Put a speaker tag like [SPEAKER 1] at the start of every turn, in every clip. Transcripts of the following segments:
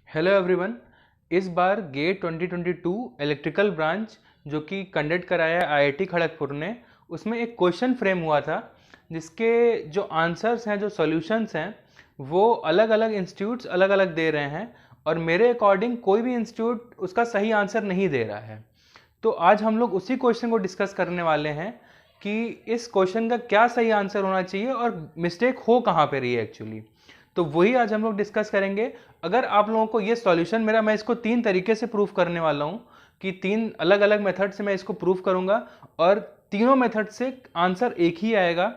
[SPEAKER 1] Hello everyone. इस बार gate 2022 electrical branch जो कि कंडक्ट कराया आईआईटी खड़गपुर ने, उसमें एक क्वेश्चन फ्रेम हुआ था जिसके जो आंसर्स हैं, जो सॉल्यूशंस हैं, वो अलग अलग इंस्टीट्यूट्स अलग अलग दे रहे हैं और मेरे अकॉर्डिंग कोई भी इंस्टीट्यूट उसका सही आंसर नहीं दे रहा है। तो आज हम लोग उसी क्वेश्चन को डिस्कस करने वाले हैं कि इस क्वेश्चन का क्या सही आंसर होना चाहिए और मिस्टेक हो कहाँ पे रही है एक्चुअली। तो वही आज हम लोग डिस्कस करेंगे। अगर आप लोगों को ये सॉल्यूशन मैं इसको 3 तरीके से प्रूफ करने वाला हूँ कि 3 अलग अलग मेथड से मैं इसको प्रूफ करूंगा और तीनों मेथड से आंसर एक ही आएगा।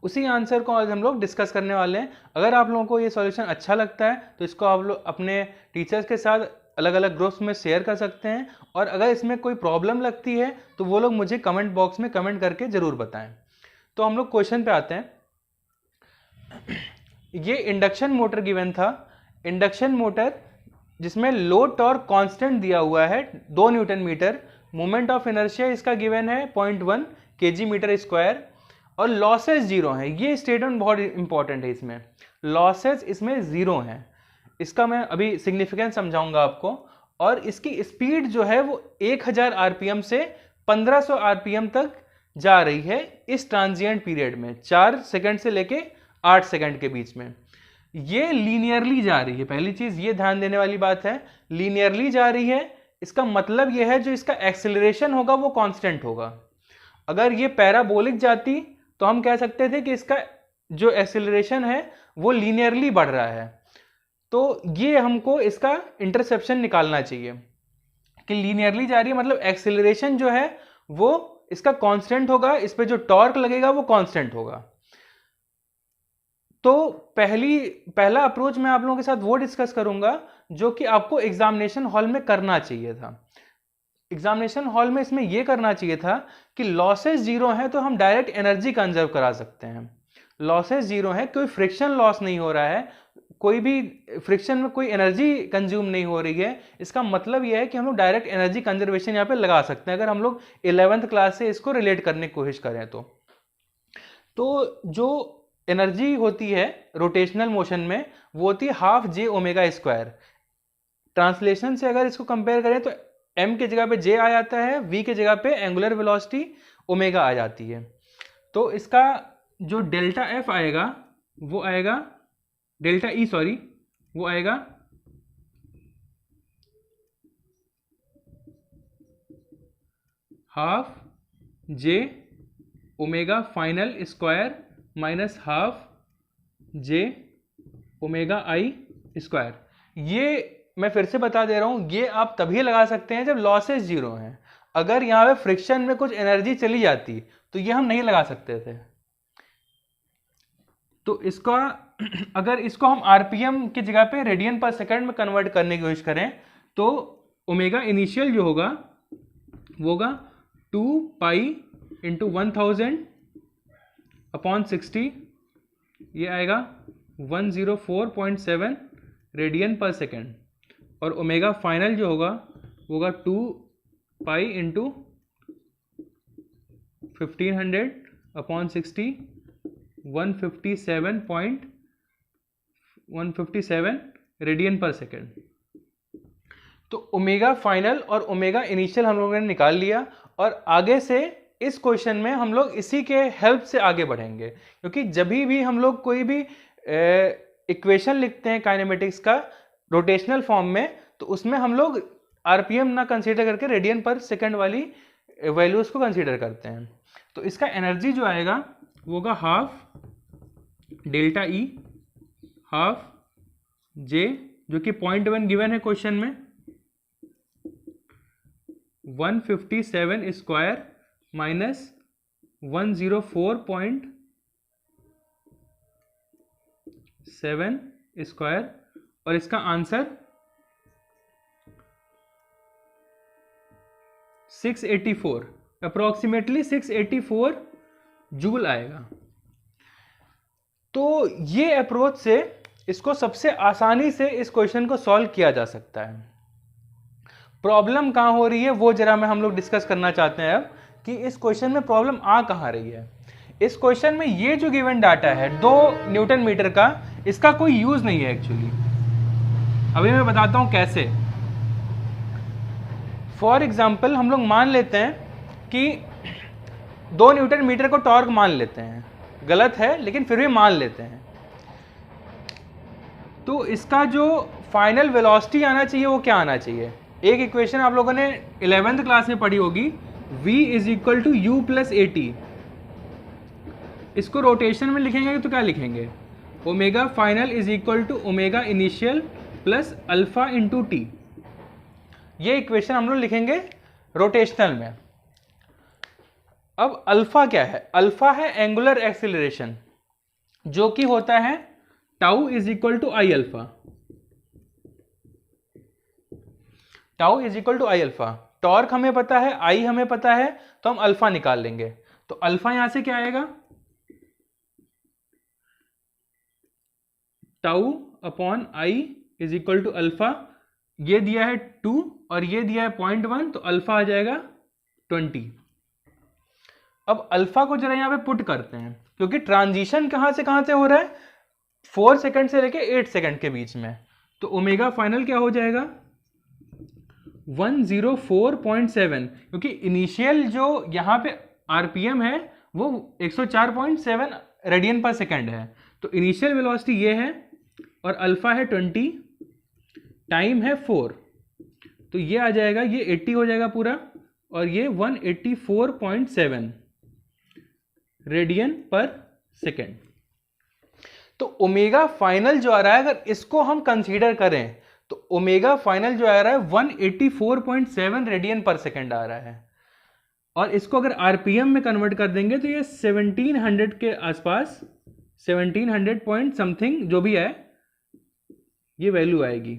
[SPEAKER 1] उसी आंसर को आज हम लोग डिस्कस करने वाले हैं। अगर आप लोगों को ये सॉल्यूशन अच्छा लगता है तो इसको आप लोग अपने टीचर्स के साथ अलग अलग ग्रुप्स में शेयर कर सकते हैं, और अगर इसमें कोई प्रॉब्लम लगती है तो वो लोग मुझे कमेंट बॉक्स में कमेंट करके ज़रूर बताएं। तो हम लोग क्वेश्चन पे आते हैं। ये इंडक्शन मोटर गिवन था। इंडक्शन मोटर जिसमें लोड टॉर्क कांस्टेंट दिया हुआ है 2 newton metre, moment of inertia इसका गिवन है 0.1 केजी मीटर स्क्वायर, और लॉसेस जीरो हैं। ये स्टेटमेंट बहुत इंपॉर्टेंट है। इसमें लॉसेस इसमें जीरो हैं। इसका मैं अभी सिग्निफिकेंस समझाऊंगा आपको। और इसकी स्पीड जो है वो 1000 आरपीएम से 1500 आरपीएम तक जा रही है इस ट्रांजिएंट पीरियड में, 4 सेकंड से लेके 8 सेकंड के बीच में। ये लीनियरली जा रही है। पहली चीज ये ध्यान देने वाली बात है, लीनियरली जा रही है। इसका मतलब ये है जो इसका एक्सेलरेशन होगा वो कांस्टेंट होगा। अगर ये पैराबोलिक जाती तो हम कह सकते थे कि इसका जो एक्सेलरेशन है वो लीनियरली बढ़ रहा है। तो ये हमको इसका इंटरसेप्शन निकालना चाहिए कि लीनियरली जा रही है, मतलब एक्सेलरेशन जो है वो इसका कांस्टेंट होगा, इस पे जो टॉर्क लगेगा वो कांस्टेंट होगा। तो पहला अप्रोच मैं आप लोगों के साथ वो डिस्कस करूंगा जो कि आपको एग्जामिनेशन हॉल में करना चाहिए था। एग्जामिनेशन हॉल में इसमें यह करना चाहिए था कि लॉसेस जीरो है तो हम डायरेक्ट एनर्जी कंजर्व करा सकते हैं। लॉसेस जीरो है, कोई फ्रिक्शन लॉस नहीं हो रहा है, कोई भी फ्रिक्शन में कोई एनर्जी कंज्यूम नहीं हो रही है। इसका मतलब यह है कि हम लोग डायरेक्ट एनर्जी कंजर्वेशन यहाँ पे लगा सकते हैं अगर हम लोग 11th क्लास से इसको रिलेट करने की कोशिश करें तो जो एनर्जी होती है रोटेशनल मोशन में वो होती है हाफ जे ओमेगा स्क्वायर। ट्रांसलेशन से अगर इसको कंपेयर करें तो m के जगह पे j आ जाता है, v के जगह पे एंगुलर वेलोसिटी ओमेगा आ जाती है। तो इसका जो डेल्टा f आएगा वो आएगा डेल्टा e, सॉरी, वो आएगा हाफ जे omega final square minus half जे ओमेगा आई स्क्वायर। ये मैं फिर से बता दे रहा हूं, ये आप तभी लगा सकते हैं जब लॉसेस जीरो हैं। अगर यहां पे फ्रिक्शन में कुछ एनर्जी चली जाती तो ये हम नहीं लगा सकते थे। तो इसका अगर इसको हम आरपीएम की जगह पे रेडियन पर सेकंड में कन्वर्ट करने की कोशिश करें तो ओमेगा इनिशियल जो होगा वो होगा 2 पाई इंटू 1000 अपॉन 60, ये आएगा 104.7 रेडियन पर सेकेंड। और ओमेगा फाइनल जो होगा वो होगा 2 पाई इंटू 1500 अपॉन 60, 157 रेडियन पर सेकेंड। तो ओमेगा फाइनल और ओमेगा इनिशियल हम लोगों ने निकाल लिया, और आगे से इस क्वेश्चन में हम लोग इसी के हेल्प से आगे बढ़ेंगे, क्योंकि जब भी हम लोग कोई भी इक्वेशन लिखते हैं काइनेमेटिक्स का रोटेशनल फॉर्म में तो उसमें हम लोग आरपीएम ना कंसीडर करके रेडियन पर सेकंड वाली वैल्यूज को कंसीडर करते हैं। तो इसका एनर्जी जो आएगा वो होगा हाफ डेल्टा ई हाफ जे, जो कि 0.1 गिवन है क्वेश्चन में, 157 स्क्वायर माइनस 104.7 स्क्वायर, और इसका आंसर 684, अप्रोक्सीमेटली 684 जूल आएगा। तो ये अप्रोच से इसको सबसे आसानी से इस क्वेश्चन को सॉल्व किया जा सकता है। प्रॉब्लम कहां हो रही है वो जरा हम लोग डिस्कस करना चाहते हैं अब, कि इस क्वेश्चन में प्रॉब्लम आ कहां रही है। इस क्वेश्चन में ये जो गिवन डाटा है 2 न्यूटन मीटर का, इसका कोई यूज नहीं है एक्चुअली। अभी मैं बताता हूँ कैसे। फॉर एग्जाम्पल हम लोग मान लेते हैं कि 2 न्यूटन मीटर को टॉर्क मान लेते हैं, गलत है लेकिन फिर भी मान लेते हैं। तो इसका जो फाइनल वेलोसिटी आना चाहिए वो क्या आना चाहिए? एक इक्वेशन आप लोगों ने 11th क्लास में पढ़ी होगी, v is equal to u plus a t. इसको रोटेशन में लिखेंगे तो क्या लिखेंगे? Omega final is equal to omega initial plus alpha into t. ये इक्वेशन हम लोग लिखेंगे रोटेशनल में। अब अल्फा क्या है? अल्फा है एंगुलर एक्सीलरेशन, जो कि होता है tau is equal to I alpha. Tau is equal to I alpha. Torque हमें पता है, आई हमें पता है, तो हम अल्फा निकाल लेंगे। तो अल्फा यहां से क्या आएगा? Tau upon I is equal to alpha. ये दिया है 2 और ये दिया है 0.1, तो अल्फा आ जाएगा 20। अब अल्फा को जरा यहां पे पुट करते हैं, क्योंकि ट्रांजिशन कहां से हो रहा है? 4 सेकंड से लेके 8 सेकंड के बीच में। तो ओमेगा फाइनल क्या हो जाएगा? 104.7, क्योंकि इनिशियल जो यहाँ पे आरपीएम है वो 104.7 रेडियन पर सेकंड है। तो इनिशियल वेलोसिटी ये है और अल्फा है 20, टाइम है 4, तो ये आ जाएगा, ये 80 हो जाएगा पूरा, और ये 184.7 रेडियन पर सेकेंड। तो ओमेगा फाइनल जो आ रहा है, अगर इसको हम कंसीडर करें तो ओमेगा फाइनल जो आ रहा है 184.7 रेडियन पर सेकेंड आ रहा है। और इसको अगर आरपीएम में कन्वर्ट कर देंगे तो ये 1700 के आसपास, 1700 पॉइंट समथिंग जो भी है, ये वैल्यू आएगी।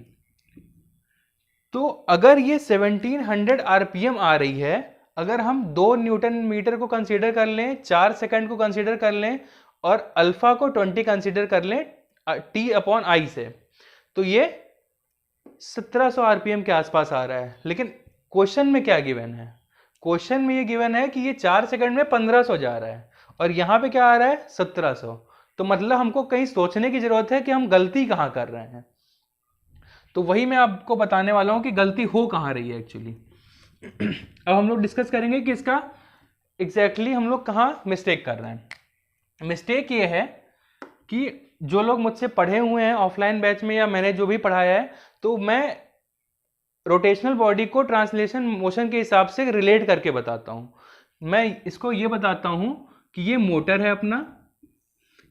[SPEAKER 1] तो अगर ये 1700 आरपीएम आ रही है, अगर हम 2 न्यूटन मीटर को कंसीडर कर लें, 4 सेकंड को कंसीडर कर लें और अल्फा को 20 कंसीडर कर लें टी अपॉन आई से, तो ये 1700 आरपीएम के आसपास आ रहा है। लेकिन क्वेश्चन में क्या गिवन है? क्वेश्चन में ये गिवन है कि ये 4 सेकंड में 1500 जा रहा है और यहां पे क्या आ रहा है? 1700। तो मतलब हमको कहीं सोचने की जरूरत है कि हम गलती कहां कर रहे हैं। तो वही मैं आपको बताने वाला हूं कि गलती हो कहां रही है एक्चुअली। अब हम लोग डिस्कस करेंगे कि इसका एग्जैक्टली हम लोग कहां मिस्टेक कर रहे हैं। मिस्टेक ये है कि जो लोग मुझसे पढ़े हुए हैं ऑफलाइन बैच में या मैंने जो भी पढ़ाया है, तो मैं रोटेशनल बॉडी को ट्रांसलेशन मोशन के हिसाब से रिलेट करके बताता हूं। मैं इसको ये बताता हूं कि ये मोटर है अपना,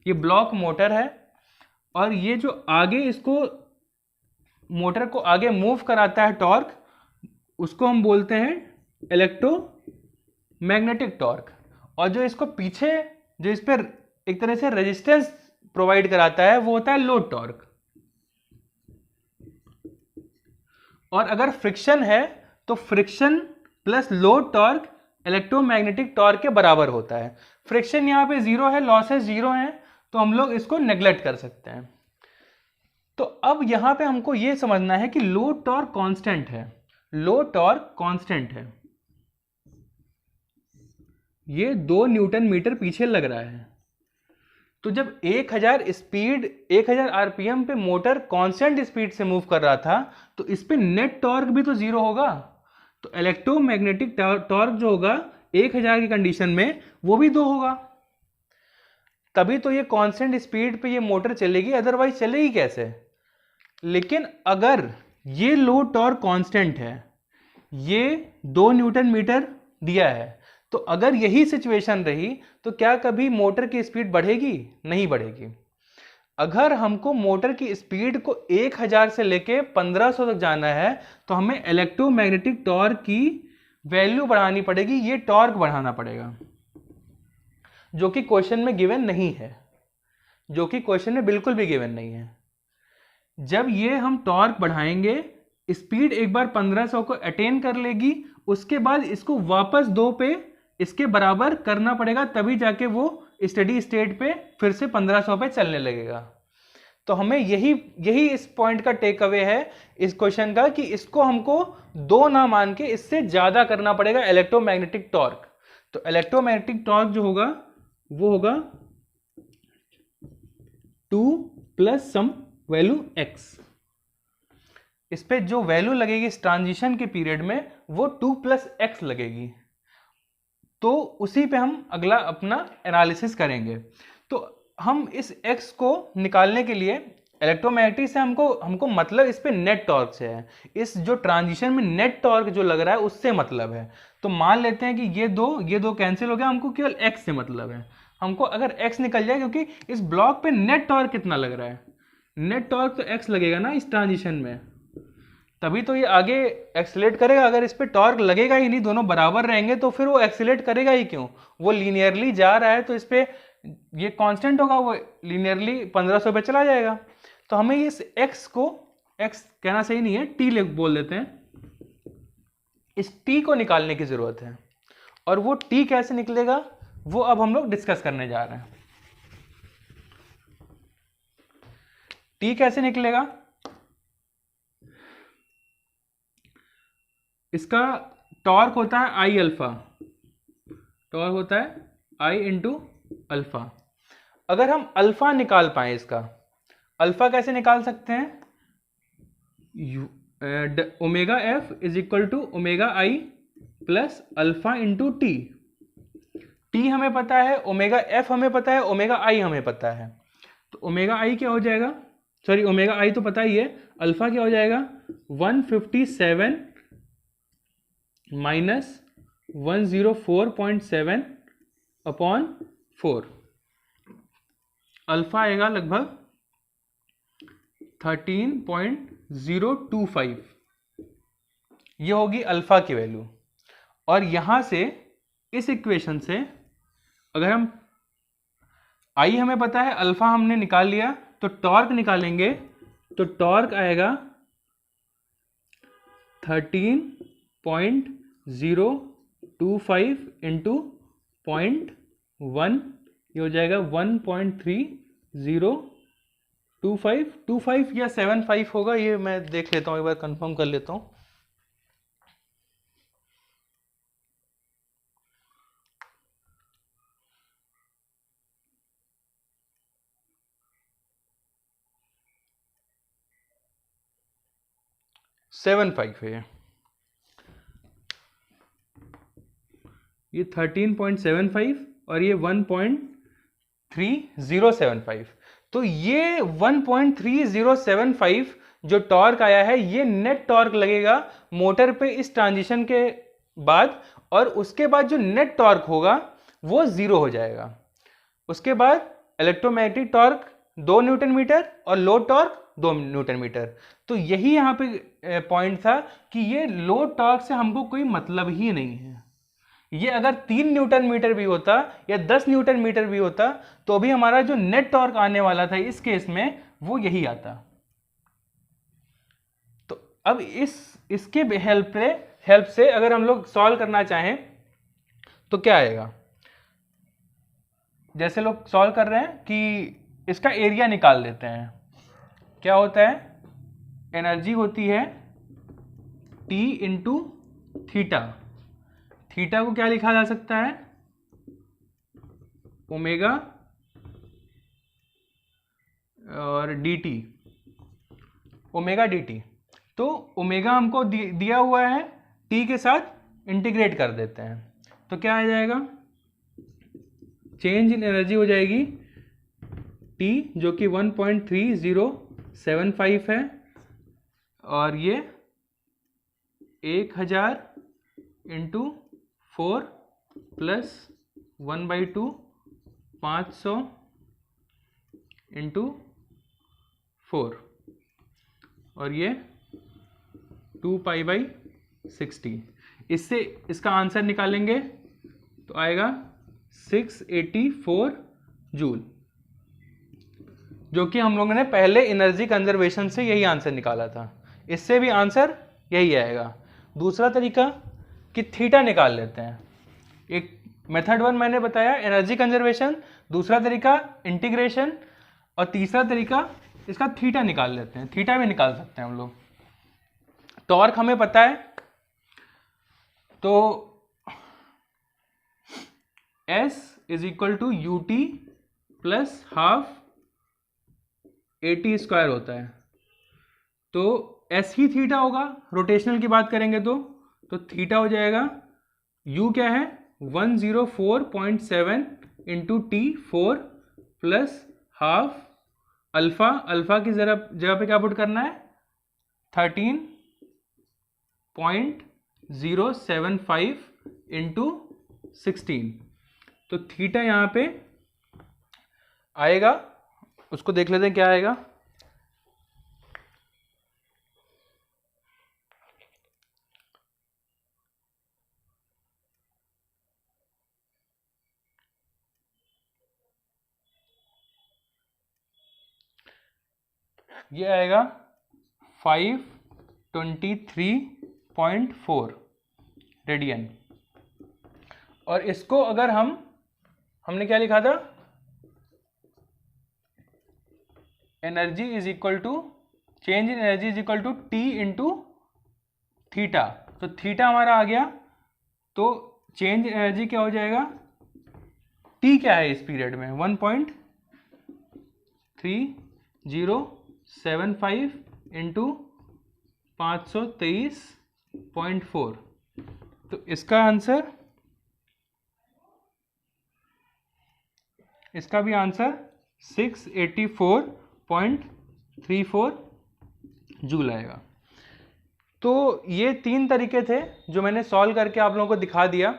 [SPEAKER 1] ये ब्लॉक मोटर है, और ये जो आगे इसको मोटर को आगे मूव कराता है टॉर्क, उसको हम बोलते हैं इलेक्ट्रोमैग्नेटिक टॉर्क। और जो इसको पीछे, जो इस पर एक तरह से रेजिस्टेंस प्रोवाइड कराता है, वो होता है लोड टॉर्क। और अगर फ्रिक्शन है तो friction plus load torque electromagnetic torque के बराबर होता है। फ्रिक्शन यहां पे 0 है, लॉसेस 0 है, तो हम लोग इसको नेग्लेक्ट कर सकते हैं। तो अब यहां पे हमको यह समझना है कि लोड टॉर्क कांस्टेंट है, लोड टॉर्क कांस्टेंट है। ये 2 न्यूटन मीटर पीछे लग रहा है। तो जब 1000 आरपीएम पे मोटर कांस्टेंट स्पीड से मूव कर रहा था, तो इस पे नेट टॉर्क भी तो 0 होगा। तो इलेक्ट्रोमैग्नेटिक टॉर्क जो होगा 1000 की कंडीशन में, वो भी 2 होगा। तभी तो ये कांस्टेंट स्पीड पे ये मोटर चलेगी, अदरवाइज चलेगी कैसे? लेकिन अगर ये लोड टॉर्क कांस्टेंट है, ये 2 न्यूटन मीटर दिया है, तो अगर यही सिचुएशन रही तो क्या कभी मोटर की स्पीड बढ़ेगी? नहीं बढ़ेगी। अगर हमको मोटर की स्पीड को 1000 से लेके 1500 तक जाना है, तो हमें इलेक्ट्रोमैग्नेटिक टॉर्क की वैल्यू बढ़ानी पड़ेगी, ये टॉर्क बढ़ाना पड़ेगा, जो कि क्वेश्चन में गिवन नहीं है, जो कि क्वेश्चन में बिल्कुल भी गिवन नहीं है। जब ये हम टॉर्क बढ़ाएंगे, स्पीड एक बार 1500 को अटेन कर लेगी, उसके बाद इसको वापस 2 पे इसके बराबर करना पड़ेगा, तभी जाके वो स्टेडी स्टेट पे फिर से 1500 पे चलने लगेगा। तो हमें यही इस पॉइंट का टेक अवे है इस क्वेश्चन का, कि इसको हमको 2 ना मान के इससे ज्यादा करना पड़ेगा इलेक्ट्रोमैग्नेटिक टॉर्क। तो इलेक्ट्रोमैग्नेटिक टॉर्क जो होगा वो होगा 2 प्लस सम वैल्यू x। इस पे जो वैल्यू लगेगी इस ट्रांजिशन के पीरियड में वो 2 + x लगेगी। तो उसी पे हम अगला अपना एनालिसिस करेंगे। तो हम इस x को निकालने के लिए इलेक्ट्रोमैग्नेटिक से हमको मतलब इस पे नेट टॉर्क से है, इस जो ट्रांजिशन में नेट टॉर्क जो लग रहा है उससे मतलब है। तो मान लेते हैं कि ये दो कैंसिल हो गया, हमको केवल x से मतलब है। हमको अगर x निकल जाए, क्योंकि इस ब्लॉक पे नेट टॉर्क कितना लग रहा है, नेट टॉर्क तो x लगेगा ना इस ट्रांजिशन में, तभी तो ये आगे एक्सीलरेट करेगा। अगर इस पे टॉर्क लगेगा ही नहीं, दोनों बराबर रहेंगे, तो फिर वो एक्सीलरेट करेगा ही क्यों? वो लीनियरली जा रहा है, तो इस पे ये कांस्टेंट होगा, वो लीनियरली 1500 पे चला जाएगा। तो हमें इस x को, x कहना सही नहीं है, t बोल देते हैं, इस t को निकालने की जरूरत है। और वो t कैसे निकलेगा वो अब हम लोग डिस्कस करने जा रहे हैं। t कैसे निकलेगा? इसका टॉर्क होता है आई अल्फा, टॉर्क होता है आई इंटू अल्फा। अगर हम अल्फा निकाल पाए, इसका अल्फा कैसे निकाल सकते हैं? Omega F is equal to omega I plus alpha into T. T हमें पता है, ओमेगा एफ हमें पता है, ओमेगा आई हमें पता है। तो ओमेगा आई क्या हो जाएगा, सॉरी ओमेगा आई तो पता ही है, अल्फा क्या हो जाएगा 157 माइनस 104.7 अपॉन 4। अल्फा आएगा लगभग 13.025, ये होगी अल्फा की वैल्यू। और यहां से इस इक्वेशन से अगर हम आई हमें पता है, अल्फा हमने निकाल लिया, तो टॉर्क निकालेंगे, तो टॉर्क आएगा 13.025 इंटू 0.1, ये हो जाएगा 1.3025 या 75 होगा, ये मैं देख लेता हूँ, एक बार कंफर्म कर लेता हूँ। सेवन फाइव है ये 13.75 और ये 1.3075। तो ये 1.3075 जो टॉर्क आया है, ये नेट टॉर्क लगेगा मोटर पे इस ट्रांजिशन के बाद, और उसके बाद जो नेट टॉर्क होगा वो 0 हो जाएगा। उसके बाद इलेक्ट्रोमैग्नेटिक टॉर्क 2 न्यूटन मीटर और लोड टॉर्क 2 न्यूटन मीटर। तो यही यहाँ पे पॉइंट था कि ये लोड टॉर्क से हमको कोई मतलब ही नहीं है। ये अगर 3 न्यूटन मीटर भी होता या 10 न्यूटन मीटर भी होता, तो भी हमारा जो नेट टॉर्क आने वाला था इस केस में वो यही आता। तो अब इसके हेल्प से अगर हम लोग सॉल्व करना चाहें तो क्या आएगा? जैसे लोग सॉल्व कर रहे हैं कि इसका एरिया निकाल लेते हैं। क्या होता है? एनर्जी होती है T इंटू थीटा। थीटा को क्या लिखा जा सकता है? ओमेगा और dt, ओमेगा dt। तो ओमेगा हमको दिया हुआ है, t के साथ इंटीग्रेट कर देते हैं, तो क्या आ जाएगा? चेंज इन एनर्जी हो जाएगी t, जो कि 1.3075 है, और ये 1000 इंटू 4 प्लस 1/2 500 इंटू 4, और ये 2π/60। इससे इसका आंसर निकालेंगे तो आएगा 684 जूल, जो कि हम लोगों ने पहले एनर्जी कंजर्वेशन से यही आंसर निकाला था। इससे भी आंसर यही आएगा। दूसरा तरीका कि थीटा निकाल लेते हैं। एक मेथड 1 मैंने बताया एनर्जी कंजर्वेशन, दूसरा तरीका इंटीग्रेशन, और तीसरा तरीका इसका थीटा निकाल लेते हैं। थीटा भी निकाल सकते हैं हम लोग। टॉर्क हमें पता है, तो S is equal to ut plus half AT² होता है। तो एस ही थीटा होगा, रोटेशनल की बात करेंगे तो थीटा हो जाएगा, यू क्या है 104.7 into T 4 plus half alpha, alpha की जगह पे क्या पुट करना है 13.075 इंटू 16, तो थीटा यहाँ पे आएगा, उसको देख लेते हैं क्या आएगा। ये आएगा 523.4 रेडियन। और इसको अगर हमने क्या लिखा था, energy is equal to change in energy is equal to T into theta, तो थीटा हमारा आ गया, तो चेंज इन एनर्जी क्या हो जाएगा, टी क्या है इस पीरियड में 1.3075 इंटू 523.4, तो इसका भी आंसर 684.34 जूल आएगा। तो ये 3 तरीके थे जो मैंने सॉल्व करके आप लोगों को दिखा दिया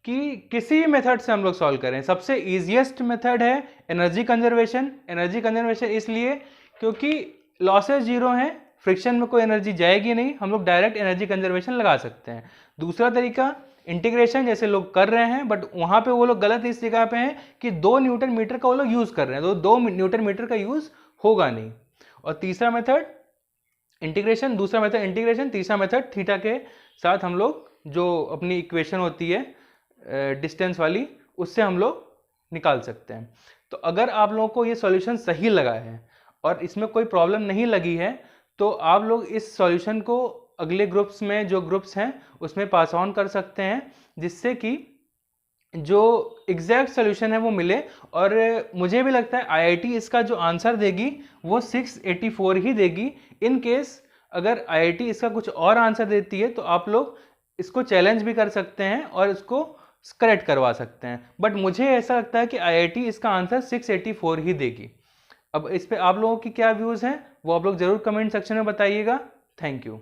[SPEAKER 1] कि किसी भी मेथड से हम लोग सॉल्व करें। सबसे ईजिएस्ट मेथड है एनर्जी कंजर्वेशन। एनर्जी कंजर्वेशन इसलिए क्योंकि लॉसेस जीरो हैं, फ्रिक्शन में कोई एनर्जी जाएगी नहीं, हम लोग डायरेक्ट एनर्जी कंजर्वेशन लगा सकते हैं। दूसरा तरीका इंटीग्रेशन, जैसे लोग कर रहे हैं बट वहां पे वो लोग गलत इस जगह पे हैं कि 2 न्यूटन मीटर का वो लोग यूज कर रहे हैं, तो 2 न्यूटन मीटर का यूज होगा नहीं। और तीसरा मेथड इंटीग्रेशन, दूसरा मेथड इंटीग्रेशन, तीसरा मेथड थीटा के साथ हम लोग जो अपनी इक्वेशन होती है डिस्टेंस वाली, उससे हम लोग निकाल सकते हैं। तो अगर आप लोगों को ये सॉल्यूशन सही लगा है और इसमें कोई प्रॉब्लम नहीं लगी है, तो आप लोग इस सॉल्यूशन को अगले ग्रुप्स में, जो ग्रुप्स हैं उसमें पास ऑन कर सकते हैं, जिससे कि जो एग्जैक्ट सॉल्यूशन है वो मिले। और मुझे भी लगता है आईआईटी इसका जो आंसर देगी वो 684 ही देगी। इन केस अगर आईआईटी इसका कुछ और आंसर देती है तो आप लोग इसको चैलेंज भी कर सकते हैं और इसको करेक्ट करवा सकते हैं, बट मुझे ऐसा लगता है कि आईआईटी इसका आंसर 684 ही देगी। अब इस पे आप लोगों की क्या व्यूज़ हैं वो आप लोग ज़रूर कमेंट सेक्शन में बताइएगा। Thank you.